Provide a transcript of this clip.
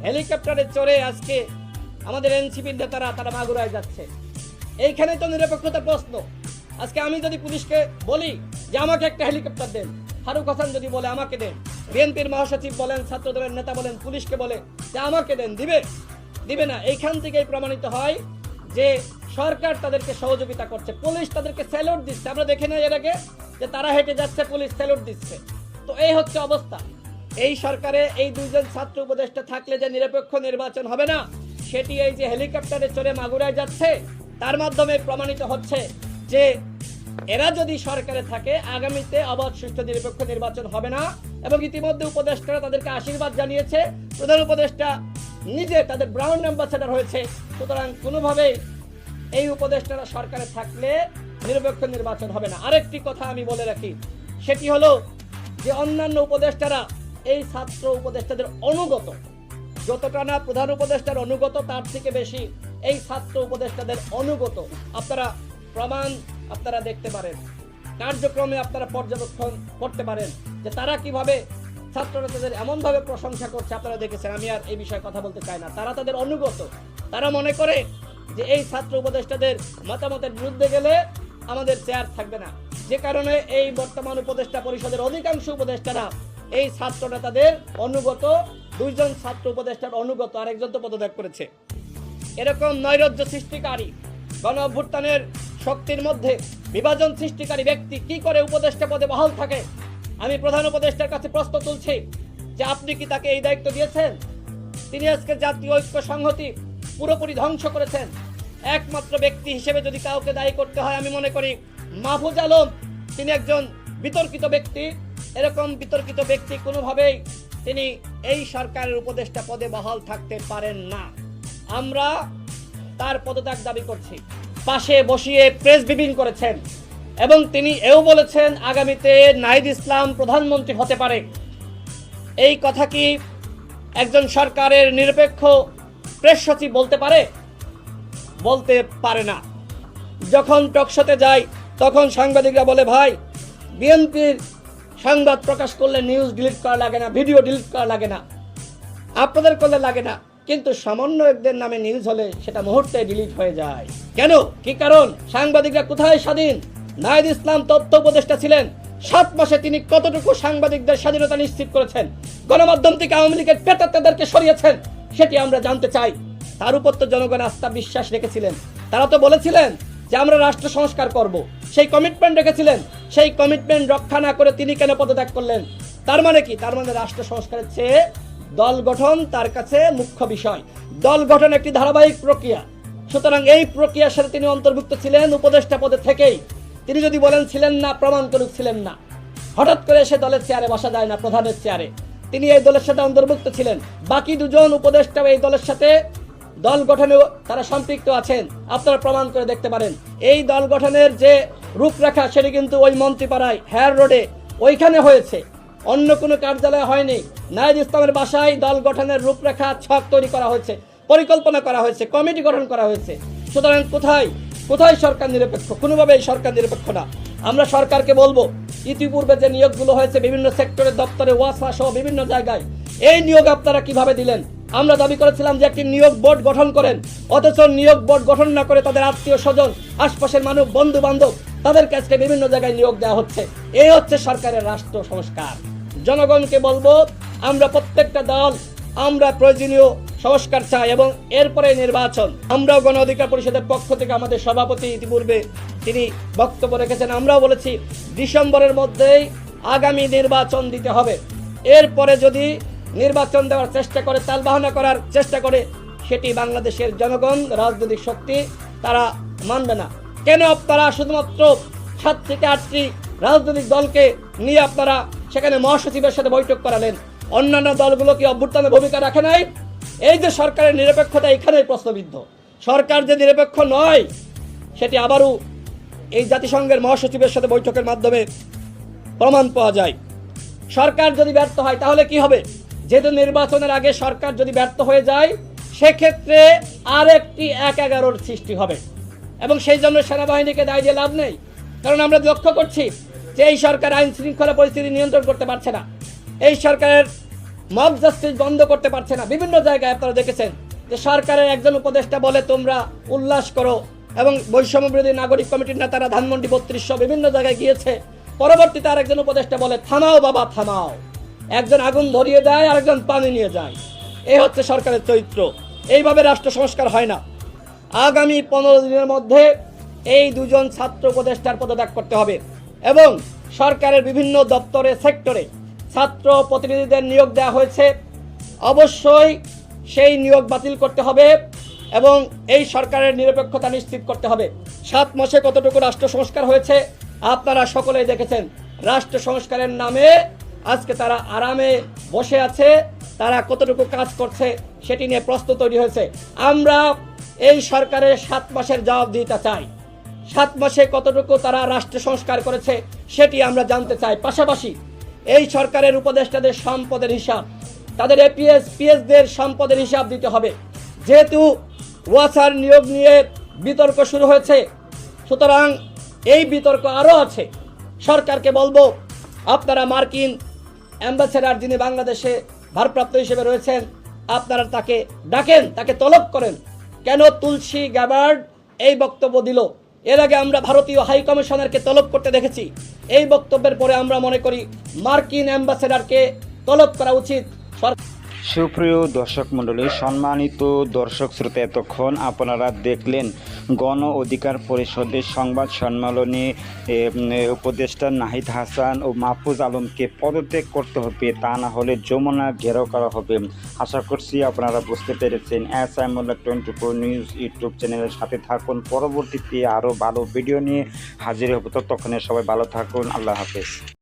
হেলিকপ্টারে চড়ে আজকে আমাদের এনসিপির নেতারা তারা মাগুরায় যাচ্ছে। এইখানে তো নিরপেক্ষতার প্রশ্ন। আজকে আমি যদি পুলিশকে বলি যে আমাকে একটা হেলিকপ্টার দেন, ফারুক হাসান যদি বলে আমাকে দেন, বিএনপির মহাসচিব বলেন, ছাত্রদলের নেতা বলেন, পুলিশকে বলে যে আমাকে দেন, দিবে না। এইখান থেকেই প্রমাণিত হয় যে সরকার তাদেরকে সহযোগিতা করছে, পুলিশ তাদেরকে স্যালুট দিচ্ছে। আমরা দেখে নাই এর আগে যে তারা হেঁটে যাচ্ছে, পুলিশ স্যালুট দিচ্ছে। তো এই হচ্ছে অবস্থা। এই সরকারে এই দুইজন ছাত্র উপদেষ্টা থাকলে যে নিরপেক্ষ নির্বাচন হবে না, সেটি এই যে হেলিকপ্টারে চড়ে মাগুরায় যাচ্ছে তার মাধ্যমে প্রমাণিত হচ্ছে যে এরা যদি সরকারে থাকে আগামীতে অবাধ সুষ্ঠু নিরপেক্ষ নির্বাচন হবে না। এবং ইতিমধ্যে উপদেষ্টারা তাদেরকে আশীর্বাদ জানিয়েছে, প্রধান উপদেষ্টা নিজে তাদের ব্রাউন অ্যাম্বাসেডর হয়েছে। সুতরাং কোনোভাবেই এই উপদেষ্টারা সরকারে থাকলে নিরপেক্ষ নির্বাচন হবে না। আরেকটি কথা আমি বলে রাখি, সেটি হলো যে অন্যান্য উপদেষ্টারা এই ছাত্র উপদেষ্টাদের অনুগত। যতটা না প্রধান উপদেষ্টার অনুগত, তার থেকে বেশি এই ছাত্র উপদেষ্টাদের অনুগত। আপনারা প্রমাণ আপনারা দেখতে পারেন, কার্যক্রমে আপনারা পর্যবেক্ষণ করতে পারেন যে তারা কিভাবে ছাত্ররা তাদের এমনভাবে প্রশংসা করছে। আপনারা দেখেছেন, আমি আর এই বিষয়ে কথা বলতে চাই না। তারা তাদের অনুগত। তারা মনে করে যে এই ছাত্র উপদেষ্টাদের মতামতের বিরুদ্ধে গেলে আমাদের চেয়ার থাকবে না। যে কারণে এই বর্তমান উপদেষ্টা পরিষদের অধিকাংশ উপদেষ্টারা এই ছাত্র নেতাদের অনুগত। দুইজন ছাত্র উপদেষ্টার অনুগত, আরেকজন তো পদত্যাগ করেছে। এরকম নৈরাজ্য সৃষ্টিকারী, গণ অভ্যুত্থানের শক্তির মধ্যে বিভাজন সৃষ্টিকারী ব্যক্তি কি করে উপদেষ্টা পদে বহাল থাকে? আমি প্রধান উপদেষ্টার কাছে প্রশ্ন তুলছি যে আপনি কি তাকে এই দায়িত্ব দিয়েছেন? তিনি আজকে জাতীয় ঐক্য সংহতি পুরোপুরি ধ্বংস করেছেন। একমাত্র ব্যক্তি হিসেবে যদি কাউকে দায়ী করতে হয়, আমি মনে করি মাহফুজ আলম। তিনি একজন বিতর্কিত ব্যক্তি। এরকম বিতর্কিত ব্যক্তি কোনোভাবেই তিনি এই সরকারের উপদেষ্টা পদে বহাল থাকতে পারেন না। আমরা তার পদত্যাগ দাবি করছি। পাশে বসিয়ে প্রেস ব্রিফিং করেছেন এবং তিনি এও বলেছেন আগামীতে নাহিদ ইসলাম প্রধানমন্ত্রী হতে পারে। এই কথা কি একজন সরকারের নিরপেক্ষ প্রেস সচিব বলতে পারে? বলতে পারে না। যখন টকশোতে যায় তখন সাংবাদিকরা বলে, ভাই বিএনপির সংবাদ প্রকাশ করলে নিউজ ডিলিট করা লাগে না, ভিডিও ডিলিট করা লাগে না, আপনাদের করলে লাগে না, কিন্তু সমন্বয়কদের নামে নিউজ হলে সেটা মুহূর্তে ডিলিট হয়ে যায়। কেন? কি কারণ? সাংবাদিকরা কোথায় স্বাধীন? নাহিদ ইসলাম তথ্য উপদেষ্টা ছিলেন। 7 মাসে তিনি কতটুকু সাংবাদিকদের স্বাধীনতা নিশ্চিত করেছেন? গণমাধ্যম থেকে আওয়ামী লীগের প্রেতাত্মাদেরকে সরিয়েছেন, সেটি আমরা জানতে চাই। তার উপর তো জনগণ আস্থা বিশ্বাস রেখেছিলেন। তারা তো বলেছিলেন যে আমরা রাষ্ট্র সংস্কার করব, সেই কমিটমেন্ট রেখেছিলেন। সেই কমিটমেন্ট রক্ষা না করে তিনি কেন পদত্যাগ করলেন? তার মানে কি? তার মানে রাষ্ট্র সংস্কারের চেয়ে দল গঠন তার কাছে মুখ্য বিষয়। দল গঠন একটি ধারাবাহিক প্রক্রিয়া। সুতরাং এই প্রক্রিয়ার সাথে তিনি অন্তর্ভুক্ত ছিলেন উপদেষ্টা পদে থেকেই। তিনি যদি বলেন ছিলেন না, প্রমাণ করুক ছিলেন না। হঠাৎ করে সে দলের চেয়ারে বসা যায় না, প্রধানের চেয়ারে। তিনি এই দলের সাথে অন্তর্ভুক্ত ছিলেন। বাকি দুজন উপদেষ্টা এই দলের সাথে দল গঠনেও তারা সম্পৃক্ত আছেন। আপনারা প্রমাণ করে দেখতে পারেন। এই দল গঠনের যে রূপরেখা সেটি কিন্তু ওই মন্ত্রীপাড়ায় হেয়ার রোডে ওইখানে হয়েছে, অন্য কোনো কার্যালয়ে হয়নি। নাহিদ ইসলামের বাসায় দল গঠনের রূপরেখা ছক তৈরি করা হয়েছে, পরিকল্পনা করা হয়েছে, কমিটি গঠন করা হয়েছে। সুতরাং কোথায় সরকার নিরপেক্ষ? কোনোভাবেই সরকার নিরপেক্ষ না। আমরা সরকারকে বলবো, ইতিপূর্বে যে নিয়োগগুলো হয়েছে বিভিন্ন সেক্টরের দপ্তরে, ওয়াসা সহ বিভিন্ন জায়গায়, এই নিয়োগ আপনারা কিভাবে দিলেন? আমরা দাবি করেছিলাম যে একটি নিয়োগ বোর্ড গঠন করেন, অথচ নিয়োগ বোর্ড গঠন না করে তাদের আত্মীয় স্বজন, আশপাশের মানুষ, বন্ধু বান্ধব, তাদের কাছে বিভিন্ন জায়গায় নিয়োগ দেওয়া হচ্ছে। এই হচ্ছে সরকারের রাষ্ট্র সংস্কার। জনগণকে বলবো, আমরা প্রত্যেকটা দল আমরা প্রয়োজনীয় সংস্কার চাই এবং এরপরে নির্বাচন। আমরাও গণ অধিকার পরিষদের পক্ষ থেকে আমাদের সভাপতি ইতিপূর্বে তিনি বক্তব্য রেখেছেন, আমরাও বলেছি ডিসেম্বরের মধ্যেই আগামী নির্বাচন দিতে হবে। এরপরে যদি নির্বাচন দেওয়ার চেষ্টা করে, তালবাহানা করার চেষ্টা করে, সেটি বাংলাদেশের জনগণ, রাজনৈতিক শক্তি তারা মানবে না। কেন আপনারা শুধুমাত্র 7 থেকে 8টি রাজনৈতিক দলকে নিয়ে আপনারা সেখানে মহাসচিবের সাথে বৈঠক করালেন? অন্যান্য দলগুলো কি অভ্যুত্থানের ভূমিকা রাখে নাই? এই যে সরকারের নিরপেক্ষতা এখানেই প্রশ্নবিদ্ধ। সরকার যে নিরপেক্ষ নয় সেটি আবারও এই জাতিসংঘের মহাসচিবের সাথে বৈঠকের মাধ্যমে প্রমাণ পাওয়া যায়। সরকার যদি ব্যর্থ হয় তাহলে কি হবে? যেহেতু নির্বাচনের আগে সরকার যদি ব্যর্থ হয়ে যায়, সেক্ষেত্রে আরেকটি 1-11-র সৃষ্টি হবে এবং সেই জন্য সেনাবাহিনীকে দায় দিয়ে লাভ নেই। কারণ আমরা লক্ষ্য করছি যে এই সরকার আইন শৃঙ্খলা পরিস্থিতি নিয়ন্ত্রণ করতে পারছে না। এই সরকারের মব জাস্টিস বন্ধ করতে পারছে না। বিভিন্ন জায়গায় আপনারা দেখেছেন যে সরকারের একজন উপদেষ্টা বলে তোমরা উল্লাস করো, এবং বৈষম্য বিরোধী নাগরিক কমিটির নেতারা ধানমন্ডি 3200 বিভিন্ন জায়গায় গিয়েছে। পরবর্তীতে আরেকজন উপদেষ্টা বলে থামাও বাবা থামাও, একজন আগুন ধরিয়ে দেয় আরেকজন পানি নিয়ে যায়। এই হচ্ছে সরকারের চরিত্র। এইভাবে রাষ্ট্র সংস্কার হয় না। আগামী 15 দিনের মধ্যে এই দুজন ছাত্র উপদেষ্টার পদত্যাগ করতে হবে, এবং সরকারের বিভিন্ন দপ্তরে সেক্টরে ছাত্র প্রতিনিধিদের নিয়োগ দেওয়া হয়েছে, অবশ্যই সেই নিয়োগ বাতিল করতে হবে এবং এই সরকারের নিরপেক্ষতা নিশ্চিত করতে হবে। 7 মাসে কতটুকু রাষ্ট্র সংস্কার হয়েছে আপনারা সকলেই দেখেছেন। রাষ্ট্র সংস্কারের নামে আজকে তারা আরামে বসে আছে, তারা কতটুকু কাজ করছে সেটি নিয়ে প্রশ্ন তৈরি হয়েছে। আমরা এই সরকারের 7 মাসের জবাবদিহিতা চাই। 7 মাসে কতটুকু তারা রাষ্ট্র সংস্কার করেছে সেটি আমরা জানতে চাই। পাশাপাশি এই সরকারের উপদেষ্টাদের সম্পদের হিসাব, তাদের এপিএস পিএসদের সম্পদের হিসাব দিতে হবে। যেহেতু ওয়াসার নিয়োগ নিয়ে বিতর্ক শুরু হয়েছে, সুতরাং এই বিতর্ক আরও আছে। সরকারকে বলবো, আপনারা মার্কিন অ্যাম্বাসেডর যিনি বাংলাদেশে ভারপ্রাপ্ত হিসেবে রয়েছেন, আপনারা তাকে ডাকেন, তাকে তলব করেন। কেন তুলসী গ্যাবার্ড এই বক্তব্য দিল? এর আগে আমরা ভারতীয় হাই কমিশনারকে তলব করতে দেখেছি। এই বক্তব্যের পরে আমরা মনে করি মার্কিন অ্যাম্বাসেডরকে তলব করা উচিত। সুপ্রিয় দর্শক মণ্ডলী, সম্মানিত দর্শক শ্রোতা, এতক্ষণ আপনারা দেখলেন গণ অধিকার পরিষদের সংবাদ সম্মেলনে উপদেষ্টা নাহিদ হাসান ও মাহফুজ আলমকে পদত্যাগ করতে হবে, তা না হলে যমুনা ঘেরাও করা হবে। আশা করছি আপনারা বুঝতে পেরেছেন। SI মোল্লা 24 নিউজ ইউটিউব চ্যানেলের সাথে থাকুন। পরবর্তীতে আরও ভালো ভিডিও নিয়ে হাজির হব। ততক্ষণে সবাই ভালো থাকুন। আল্লাহ হাফেজ।